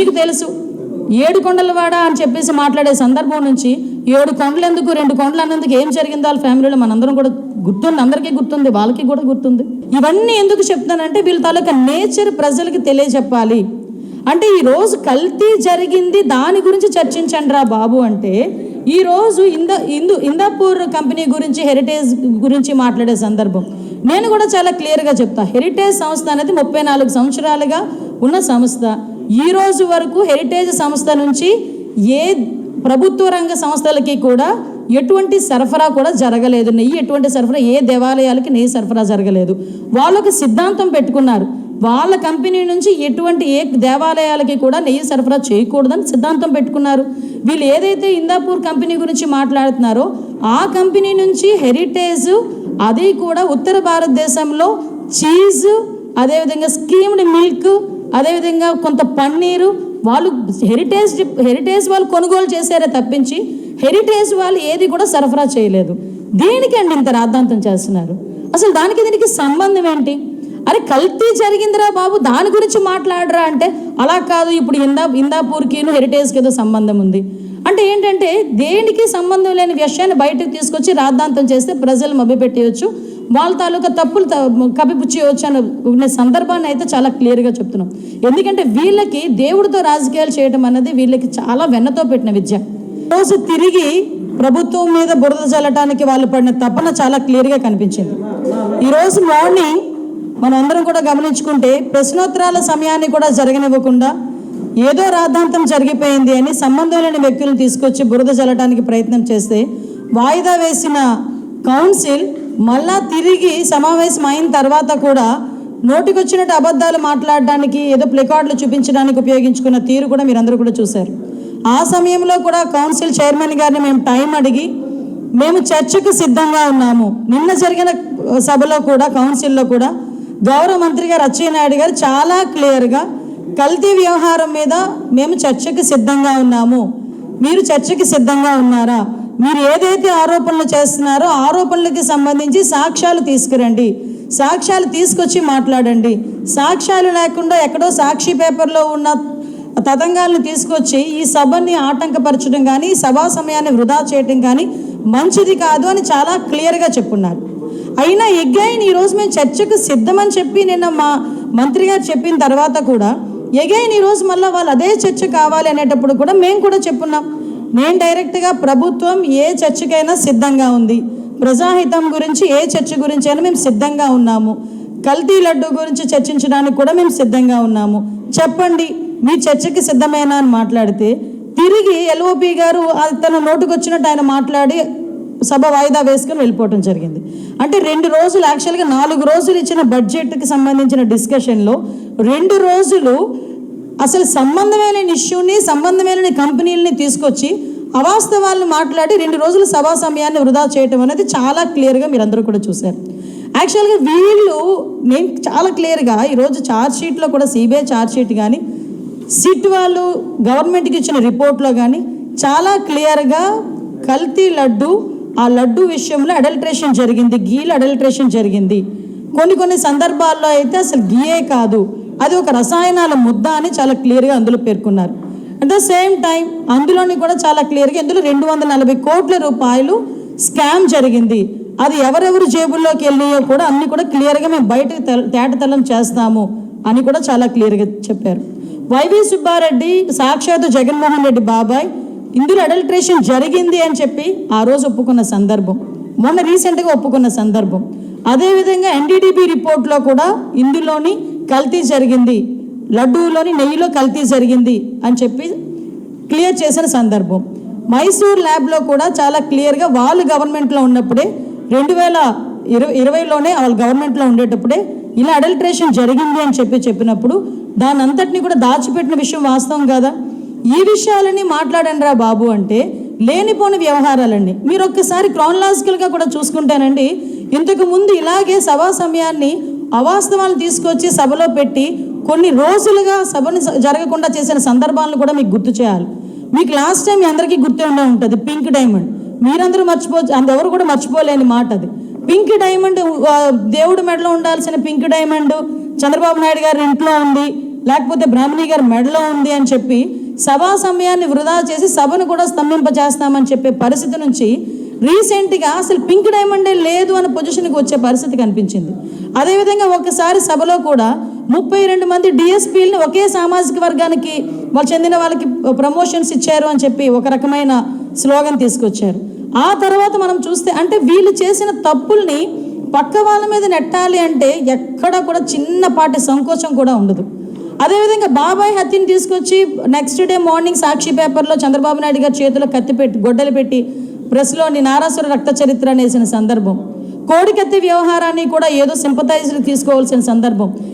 మీకు తెలుసు 7 కొండలవాడ అని చెప్పేసి మాట్లాడే సందర్భం నుంచి 7 కొండలు ఎందుకు 2 కొండలు అన్నందుకు ఏం జరిగిందో వాళ్ళ ఫ్యామిలీలో మనందరం కూడా గుర్తుంది, అందరికీ గుర్తుంది, వాళ్ళకి కూడా గుర్తుంది. ఇవన్నీ ఎందుకు చెప్తానంటే వీళ్ళ తాలూకా నేచర్ ప్రజలకి తెలియజెప్పాలి. అంటే ఈరోజు కల్తీ జరిగింది దాని గురించి చర్చించండి రా బాబు అంటే, ఈరోజు ఇందాపూర్ కంపెనీ గురించి హెరిటేజ్ గురించి మాట్లాడే సందర్భం నేను కూడా చాలా క్లియర్గా చెప్తా. హెరిటేజ్ సంస్థ అనేది 34 సంవత్సరాలుగా ఉన్న సంస్థ. ఈ రోజు వరకు హెరిటేజ్ సంస్థ నుంచి ఏ ప్రభుత్వ రంగ సంస్థలకి కూడా ఎటువంటి సరఫరా కూడా జరగలేదు. నెయ్యి ఎటువంటి సరఫరా, ఏ దేవాలయాలకి నెయ్యి సరఫరా జరగలేదు. వాళ్ళొక సిద్ధాంతం పెట్టుకున్నారు, వాళ్ళ కంపెనీ నుంచి ఎటువంటి ఏ దేవాలయాలకి కూడా నెయ్యి సరఫరా చేయకూడదని సిద్ధాంతం పెట్టుకున్నారు. వీళ్ళు ఏదైతే ఇందాపూర్ కంపెనీ గురించి మాట్లాడుతున్నారో ఆ కంపెనీ నుంచి హెరిటేజ్, అది కూడా ఉత్తర భారతదేశంలో చీజ్, అదేవిధంగా స్కీమ్డ్ మిల్క్, అదేవిధంగా కొంత పన్నీరు వాళ్ళు హెరిటేజ్ వాళ్ళు కొనుగోలు చేశారే తప్పించి హెరిటేజ్ వాళ్ళు ఏది కూడా సరఫరా చేయలేదు. దేనికి అండి ఇంత రాద్ధాంతం చేస్తున్నారు? అసలు దానికి దీనికి సంబంధం ఏంటి? అరే కల్తీ జరిగిందిరా బాబు దాని గురించి మాట్లాడరా అంటే అలా కాదు, ఇప్పుడు ఇందాపూర్కి హెరిటేజ్కి ఏదో సంబంధం ఉంది అంటే ఏంటంటే దేనికి సంబంధం లేని విషయాన్ని బయటకు తీసుకొచ్చి రాద్ధాంతం చేస్తే ప్రజలు మభ్యపెట్టేయచ్చు, వాళ్ళ తాలూకా తప్పులు కప్పిపుచ్చేయచ్చు అనే సందర్భాన్ని అయితే చాలా క్లియర్గా చెప్తున్నాం. ఎందుకంటే వీళ్ళకి దేవుడితో రాజకీయాలు చేయడం అన్నది వీళ్ళకి చాలా వెన్నతో పెట్టిన విద్య. రోజు తిరిగి ప్రభుత్వం మీద బురద చల్లటానికి వాళ్ళు పడిన తపన చాలా క్లియర్గా కనిపించింది. ఈరోజు మార్నింగ్ మనం అందరం కూడా గమనించుకుంటే ప్రశ్నోత్తరాల సమయాన్ని కూడా జరగనివ్వకుండా ఏదో రాద్ధాంతం జరిగిపోయింది అని సంబంధం లేని వ్యక్తులను తీసుకొచ్చి బురద చల్లటానికి ప్రయత్నం చేస్తే వాయిదా వేసిన కౌన్సిల్ మళ్ళా తిరిగి సమావేశం అయిన తర్వాత కూడా నోటికొచ్చినట్టు అబద్ధాలు మాట్లాడడానికి ఏదో ప్లెకార్డులు చూపించడానికి ఉపయోగించుకున్న తీరు కూడా మీరందరూ కూడా చూశారు. ఆ సమయంలో కూడా కౌన్సిల్ చైర్మన్ గారిని మేము టైం అడిగి మేము చర్చకు సిద్ధంగా ఉన్నాము. నిన్న జరిగిన సభలో కూడా కౌన్సిల్లో కూడా గౌరవ మంత్రి గారు అచ్చెన్నాయుడు గారు చాలా క్లియర్గా కల్తీ వ్యవహారం మీద మేము చర్చకు సిద్ధంగా ఉన్నాము, మీరు చర్చకి సిద్ధంగా ఉన్నారా, మీరు ఏదైతే ఆరోపణలు చేస్తున్నారో ఆరోపణలకి సంబంధించి సాక్ష్యాలు తీసుకురండి, సాక్ష్యాలు తీసుకొచ్చి మాట్లాడండి, సాక్ష్యాలు లేకుండా ఎక్కడో సాక్షి పేపర్లో ఉన్న తతంగాలను తీసుకొచ్చి ఈ సభని ఆటంకపరచడం కానీ సభా సమయాన్ని వృధా చేయడం కానీ మంచిది కాదు అని చాలా క్లియర్గా చెప్పున్నారు. అయినా ఎగైన్ ఈరోజు మేము చర్చకు సిద్ధమని చెప్పి నిన్న మా మంత్రి గారు చెప్పిన తర్వాత కూడా ఎగైన్ ఈరోజు మళ్ళీ వాళ్ళు అదే చర్చ కావాలి అనేటప్పుడు కూడా మేము కూడా చెప్పున్నాం. నేను డైరెక్ట్గా ప్రభుత్వం ఏ చర్చకైనా సిద్ధంగా ఉంది, ప్రజాహితం గురించి ఏ చర్చ గురించి అయినా మేము సిద్ధంగా ఉన్నాము, కల్తీ లడ్డు గురించి చర్చించడానికి కూడా మేము సిద్ధంగా ఉన్నాము, చెప్పండి మీ చర్చకి సిద్ధమేనా అని మాట్లాడితే తిరిగి ఎల్ఓపి గారు తన నోటుకొచ్చినట్టు ఆయన మాట్లాడి సభ వాయిదా వేసుకొని వెళ్ళిపోవటం జరిగింది. అంటే 2 రోజులు యాక్చువల్గా 4 రోజులు ఇచ్చిన బడ్జెట్కి సంబంధించిన డిస్కషన్లో 2 రోజులు అసలు సంబంధమైన ఇష్యూని సంబంధమైన కంపెనీలని తీసుకొచ్చి అవాస్తవాలను మాట్లాడి 2 రోజులు సభా సమయాన్ని వృధా చేయటం అనేది చాలా క్లియర్గా మీరందరూ కూడా చూశారు. యాక్చువల్గా వీళ్ళు నేను చాలా క్లియర్గా ఈరోజు ఛార్జ్షీట్లో కూడా సిబిఐ ఛార్జ్షీట్ కానీ సిట్ వాళ్ళు గవర్నమెంట్కి ఇచ్చిన రిపోర్ట్లో కానీ చాలా క్లియర్గా కల్తీ లడ్డు, ఆ లడ్డు విషయంలో అడల్ట్రేషన్ జరిగింది, గీలు అడల్ట్రేషన్ జరిగింది, కొన్ని సందర్భాల్లో అయితే అసలు గీయే కాదు అది ఒక రసాయనాల ముద్ద అని చాలా క్లియర్గా అందులో పేర్కొన్నారు. అట్ ద సేమ్ టైం అందులోని కూడా చాలా క్లియర్గా ఇందులో 240 కోట్ల రూపాయలు స్కామ్ జరిగింది, అది ఎవరెవరు జేబుల్లోకి వెళ్ళినాయో కూడా అన్ని కూడా క్లియర్గా మేము బయటకు తేటతెల్లం చేస్తాము అని కూడా చాలా క్లియర్గా చెప్పారు. వైవి సుబ్బారెడ్డి సాక్షాత్తు జగన్మోహన్ రెడ్డి బాబాయ్ ఇందులో అడల్ట్రేషన్ జరిగింది అని చెప్పి ఆ రోజు ఒప్పుకున్న సందర్భం, మొన్న రీసెంట్గా ఒప్పుకున్న సందర్భం. అదేవిధంగా ఎన్డీడీబీ రిపోర్ట్లో కూడా ఇందులోని కల్తీ జరిగింది, లడ్డూలోని నెయ్యిలో కల్తీ జరిగింది అని చెప్పి క్లియర్ చేసిన సందర్భం. మైసూర్ ల్యాబ్లో కూడా చాలా క్లియర్గా వాళ్ళు గవర్నమెంట్లో ఉన్నప్పుడే 2020లోనే వాళ్ళు గవర్నమెంట్లో ఉండేటప్పుడే ఇలా అడల్ట్రేషన్ జరిగింది అని చెప్పినప్పుడు దాని అంతటిని కూడా దాచిపెట్టిన విషయం వాస్తవం కదా. ఈ విషయాలని మాట్లాడండి రా బాబు అంటే లేనిపోని వ్యవహారాలండి. మీరు ఒక్కసారి క్రానలాజికల్గా కూడా చూసుకుంటానండి, ఇంతకు ముందు ఇలాగే సభా సమయాన్ని అవాస్తవాలను తీసుకొచ్చి సభలో పెట్టి కొన్ని రోజులుగా సభని జరగకుండా చేసిన సందర్భాలను కూడా మీకు గుర్తు చేయాలి. మీకు లాస్ట్ టైం మీ అందరికీ గుర్తు ఉంటుంది పింక్ డైమండ్, మీరందరూ అందెవరు కూడా మర్చిపోలేని మాట అది. పింక్ డైమండ్ దేవుడి మెడలో ఉండాల్సిన పింక్ డైమండ్ చంద్రబాబు నాయుడు గారి ఇంట్లో ఉంది, లేకపోతే బ్రాహ్మణి గారి మెడలో ఉంది అని చెప్పి సభా సమయాన్ని వృధా చేసి సభను కూడా స్తంభింపజేస్తామని చెప్పే పరిస్థితి నుంచి రీసెంట్గా అసలు పింక్ డైమండే లేదు అనే పొజిషన్కి వచ్చే పరిస్థితి కనిపించింది. అదేవిధంగా ఒకసారి సభలో కూడా 32 మంది డిఎస్పీలని ఒకే సామాజిక వర్గానికి వాళ్ళు చెందిన వాళ్ళకి ప్రమోషన్స్ ఇచ్చారు అని చెప్పి ఒక రకమైన స్లోగన్ తీసుకొచ్చారు. ఆ తర్వాత మనం చూస్తే అంటే వీళ్ళు చేసిన తప్పుల్ని పక్క వాళ్ళ మీద నెట్టాలి అంటే ఎక్కడ కూడా చిన్నపాటి సంకోచం కూడా ఉండదు. అదేవిధంగా బాబాయ్ హత్యని తీసుకొచ్చి నెక్స్ట్ డే మార్నింగ్ సాక్షి పేపర్లో చంద్రబాబు నాయుడు గారి చేతిలో కత్తి పెట్టి గొడ్డలు పెట్టి ప్రెస్లోని నారాసుర రక్త చరిత్ర అనేసిన సందర్భం, కోడికత్తి వ్యవహారాన్ని కూడా ఏదో సింపథైజర్లు తీసుకోవాల్సిన సందర్భం.